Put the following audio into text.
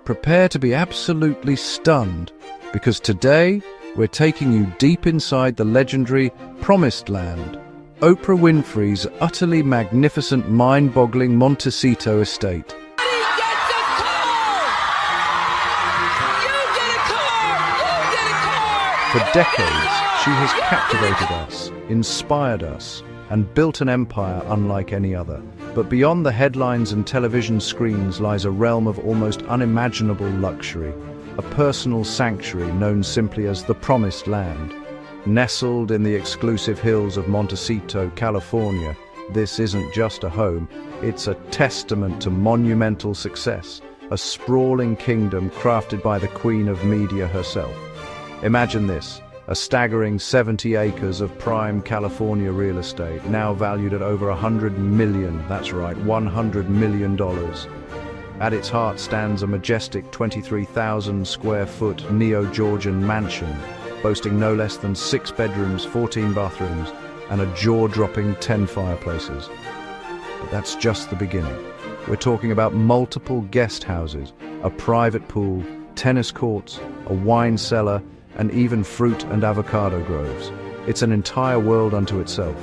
Prepare to be absolutely stunned, because today we're taking you deep inside the legendary Promised Land, Oprah Winfrey's utterly magnificent, mind-boggling Montecito estate. For decades, she has captivated us, inspired us, and built an empire unlike any other. But beyond the headlines and television screens lies a realm of almost unimaginable luxury, a personal sanctuary known simply as the Promised Land. Nestled in the exclusive hills of Montecito, California, this isn't just a home, it's a testament to monumental success, a sprawling kingdom crafted by the Queen of Media herself. Imagine this. A staggering 70 acres of prime California real estate, now valued at over $100 million, that's right, $100 million. At its heart stands a majestic 23,000 square foot neo-Georgian mansion, boasting no less than 6 bedrooms, 14 bathrooms, and a jaw-dropping 10 fireplaces. But that's just the beginning. We're talking about multiple guest houses, a private pool, tennis courts, a wine cellar, and even fruit and avocado groves. It's an entire world unto itself.